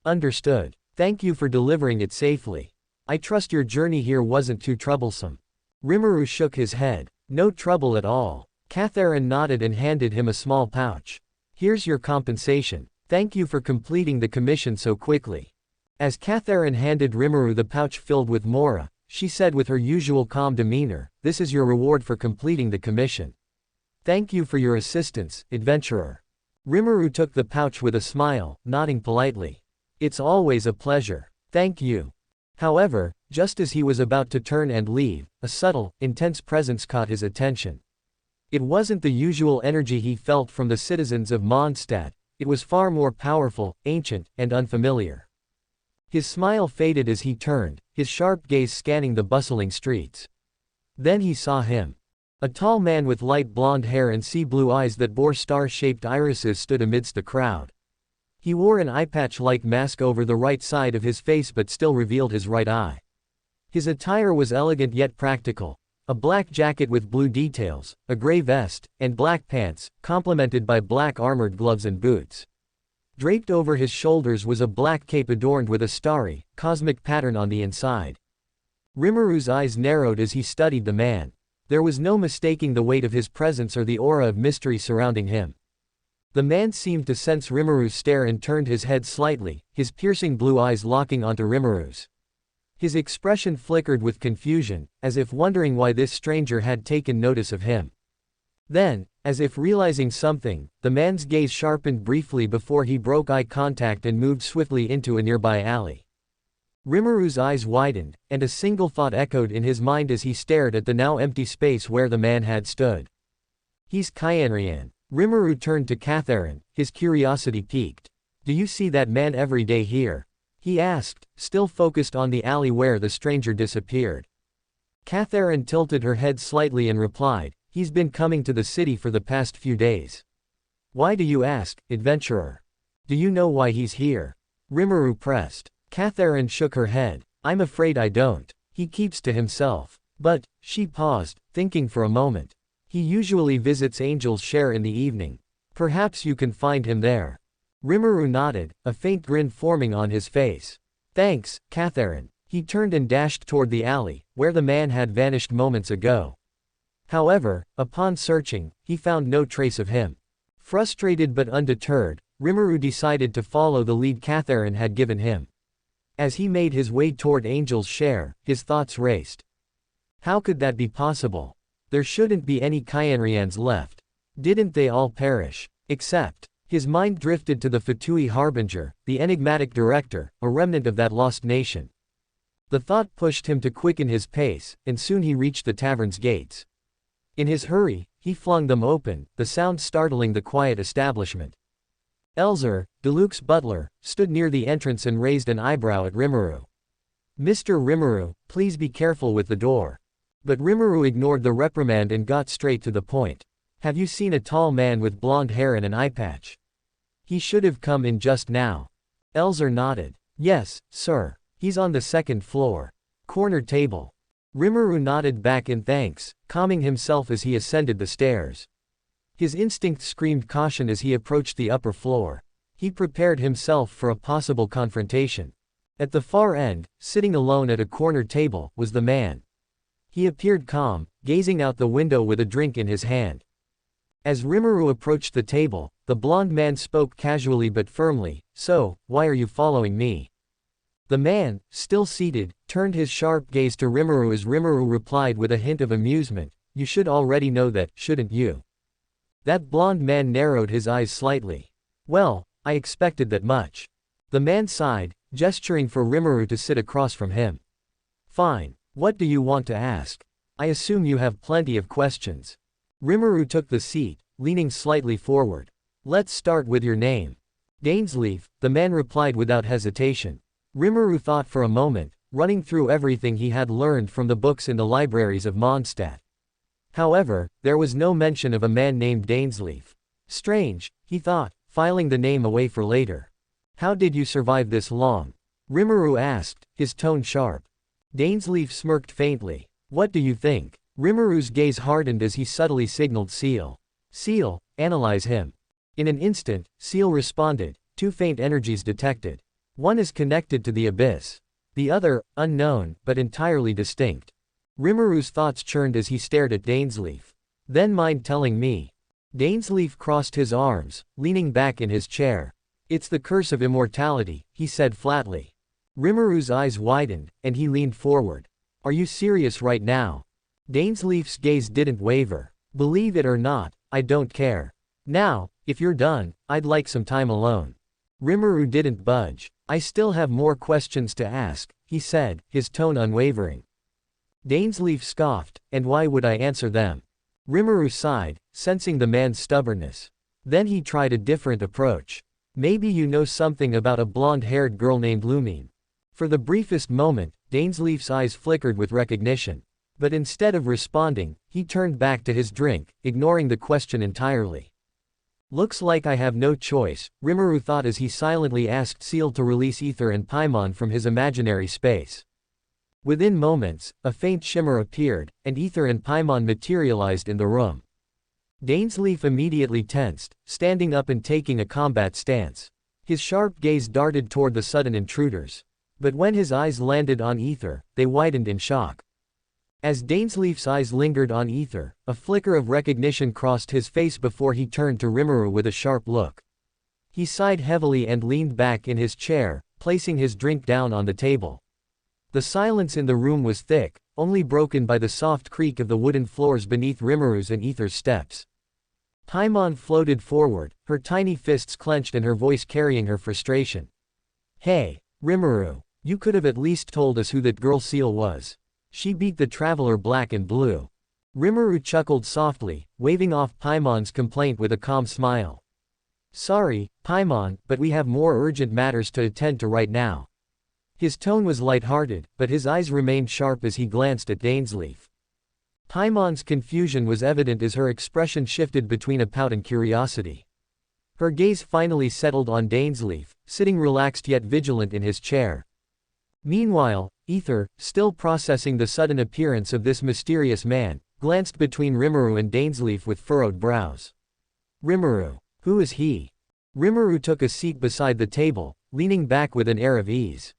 Understood. Thank you for delivering it safely. I trust your journey here wasn't too troublesome. Rimuru shook his head. No trouble at all. Catherine nodded and handed him a small pouch. Here's your compensation. Thank you for completing the commission so quickly. As Catherine handed Rimuru the pouch filled with mora, she said with her usual calm demeanor, this is your reward for completing the commission. Thank you for your assistance, adventurer. Rimuru took the pouch with a smile, nodding politely. It's always a pleasure. Thank you. However, just as he was about to turn and leave, a subtle, intense presence caught his attention. It wasn't the usual energy he felt from the citizens of Mondstadt. It was far more powerful, ancient, and unfamiliar. His smile faded as he turned, his sharp gaze scanning the bustling streets. Then he saw him. A tall man with light blonde hair and sea-blue eyes that bore star-shaped irises stood amidst the crowd. He wore an eyepatch-like mask over the right side of his face but still revealed his right eye. His attire was elegant yet practical. A black jacket with blue details, a gray vest, and black pants, complemented by black armored gloves and boots. Draped over his shoulders was a black cape adorned with a starry, cosmic pattern on the inside. Rimuru's eyes narrowed as he studied the man. There was no mistaking the weight of his presence or the aura of mystery surrounding him. The man seemed to sense Rimuru's stare and turned his head slightly, his piercing blue eyes locking onto Rimuru's. His expression flickered with confusion, as if wondering why this stranger had taken notice of him. Then, as if realizing something, the man's gaze sharpened briefly before he broke eye contact and moved swiftly into a nearby alley. Rimuru's eyes widened, and a single thought echoed in his mind as he stared at the now empty space where the man had stood. He's Kyanrian. Rimuru turned to Catharin, his curiosity piqued. Do you see that man every day here? He asked, still focused on the alley where the stranger disappeared. Catharin tilted her head slightly and replied, he's been coming to the city for the past few days. Why do you ask, adventurer? Do you know why he's here? Rimuru pressed. Catharin shook her head. I'm afraid I don't. He keeps to himself. But, she paused, thinking for a moment. He usually visits Angel's Share in the evening. Perhaps you can find him there. Rimuru nodded, a faint grin forming on his face. Thanks, Catharin. He turned and dashed toward the alley, where the man had vanished moments ago. However, upon searching, he found no trace of him. Frustrated but undeterred, Rimuru decided to follow the lead Catharin had given him. As he made his way toward Angel's Share, his thoughts raced. How could that be possible? There shouldn't be any Kyanrians left. Didn't they all perish? Except. His mind drifted to the Fatui Harbinger, the enigmatic director, a remnant of that lost nation. The thought pushed him to quicken his pace, and soon he reached the tavern's gates. In his hurry, he flung them open, the sound startling the quiet establishment. Elzer, Diluc's butler, stood near the entrance and raised an eyebrow at Rimuru. Mr. Rimuru, please be careful with the door. But Rimuru ignored the reprimand and got straight to the point. Have you seen a tall man with blonde hair and an eye patch? He should have come in just now. Elzer nodded. Yes, sir. He's on the second floor. Corner table. Rimuru nodded back in thanks, calming himself as he ascended the stairs. His instinct screamed caution as he approached the upper floor. He prepared himself for a possible confrontation. At the far end, sitting alone at a corner table, was the man. He appeared calm, gazing out the window with a drink in his hand. As Rimuru approached the table, the blond man spoke casually but firmly, So, why are you following me? The man, still seated, turned his sharp gaze to Rimuru as Rimuru replied with a hint of amusement, You should already know that, shouldn't you? That blond man narrowed his eyes slightly. Well, I expected that much. The man sighed, gesturing for Rimuru to sit across from him. Fine. What do you want to ask? I assume you have plenty of questions. Rimuru took the seat, leaning slightly forward. Let's start with your name. Dainsleif, the man replied without hesitation. Rimuru thought for a moment, running through everything he had learned from the books in the libraries of Mondstadt. However, there was no mention of a man named Dainsleif. Strange, he thought, filing the name away for later. How did you survive this long? Rimuru asked, his tone sharp. Dainsleif smirked faintly. What do you think? Rimuru's gaze hardened as he subtly signaled Seal. Seal, analyze him. In an instant, Seal responded, two faint energies detected. One is connected to the abyss. The other, unknown, but entirely distinct. Rimuru's thoughts churned as he stared at Dainsleif. Then mind telling me. Dainsleif crossed his arms, leaning back in his chair. It's the curse of immortality, he said flatly. Rimuru's eyes widened, and he leaned forward. Are you serious right now? Dainsleif's gaze didn't waver. Believe it or not, I don't care. Now, if you're done, I'd like some time alone. Rimuru didn't budge. I still have more questions to ask, he said, his tone unwavering. Dainsleif scoffed, and why would I answer them? Rimuru sighed, sensing the man's stubbornness. Then he tried a different approach. Maybe you know something about a blonde-haired girl named Lumine. For the briefest moment, Dainsleif's eyes flickered with recognition. But instead of responding, he turned back to his drink, ignoring the question entirely. Looks like I have no choice, Rimuru thought as he silently asked Seal to release Ether and Paimon from his imaginary space. Within moments, a faint shimmer appeared, and Ether and Paimon materialized in the room. Dainsleif immediately tensed, standing up and taking a combat stance. His sharp gaze darted toward the sudden intruders. But when his eyes landed on Ether, they widened in shock. As Dainsleif's eyes lingered on Ether, a flicker of recognition crossed his face before he turned to Rimuru with a sharp look. He sighed heavily and leaned back in his chair, placing his drink down on the table. The silence in the room was thick, only broken by the soft creak of the wooden floors beneath Rimuru's and Ether's steps. Paimon floated forward, her tiny fists clenched and her voice carrying her frustration. "Hey, Rimuru, you could have at least told us who that girl seal was. She beat the traveler black and blue." Rimuru chuckled softly, waving off Paimon's complaint with a calm smile. "Sorry, Paimon, but we have more urgent matters to attend to right now." His tone was light-hearted, but his eyes remained sharp as he glanced at Dainsleif. Paimon's confusion was evident as her expression shifted between a pout and curiosity. Her gaze finally settled on Dainsleif, sitting relaxed yet vigilant in his chair. Meanwhile, Ether, still processing the sudden appearance of this mysterious man, glanced between Rimuru and Dainsleif with furrowed brows. "Rimuru. Who is he?" Rimuru took a seat beside the table, leaning back with an air of ease.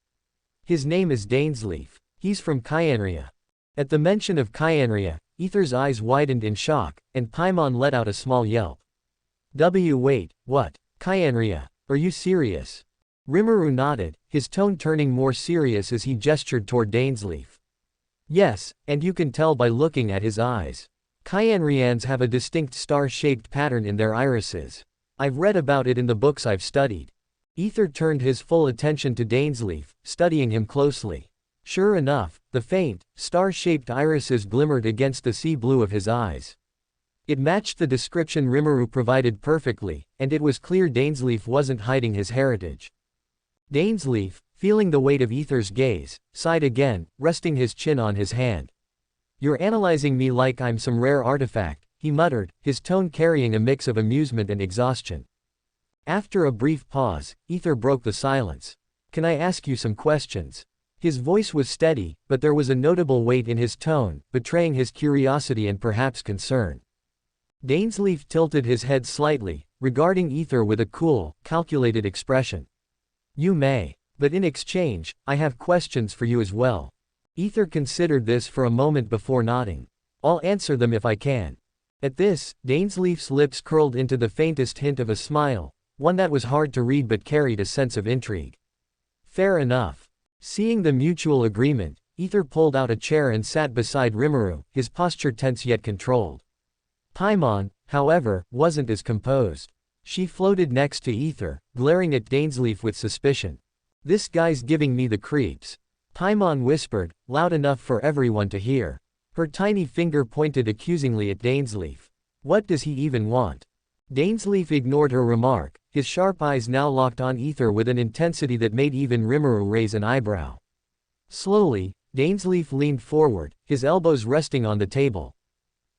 "His name is Dainsleif. He's from Kyanria." At the mention of Kyanria, Ether's eyes widened in shock, and Paimon let out a small yelp. Wait, what? Kyanria? Are you serious?" Rimuru nodded, his tone turning more serious as he gestured toward Dainsleif. "Yes, and you can tell by looking at his eyes. Kyanrians have a distinct star-shaped pattern in their irises. I've read about it in the books I've studied." Ether turned his full attention to Dainsleif, studying him closely. Sure enough, the faint, star-shaped irises glimmered against the sea blue of his eyes. It matched the description Rimuru provided perfectly, and it was clear Dainsleif wasn't hiding his heritage. Dainsleif, feeling the weight of Ether's gaze, sighed again, resting his chin on his hand. "You're analyzing me like I'm some rare artifact," he muttered, his tone carrying a mix of amusement and exhaustion. After a brief pause, Ether broke the silence. "Can I ask you some questions?" His voice was steady, but there was a notable weight in his tone, betraying his curiosity and perhaps concern. Dainsleif tilted his head slightly, regarding Ether with a cool, calculated expression. "You may. But in exchange, I have questions for you as well." Ether considered this for a moment before nodding. "I'll answer them if I can." At this, Dainsleif's lips curled into the faintest hint of a smile, one that was hard to read but carried a sense of intrigue. "Fair enough." Seeing the mutual agreement, Ether pulled out a chair and sat beside Rimuru, his posture tense yet controlled. Paimon, however, wasn't as composed. She floated next to Ether, glaring at Dainsleif with suspicion. "This guy's giving me the creeps," Paimon whispered, loud enough for everyone to hear. Her tiny finger pointed accusingly at Dainsleif. "What does he even want?" Dainsleif ignored her remark, his sharp eyes now locked on Ether with an intensity that made even Rimuru raise an eyebrow. Slowly, Dainsleif leaned forward, his elbows resting on the table.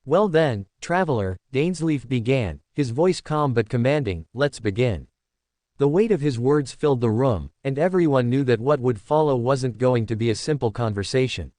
"Well then, traveler," Dainsleif began, his voice calm but commanding, "let's begin." The weight of his words filled the room, and everyone knew that what would follow wasn't going to be a simple conversation.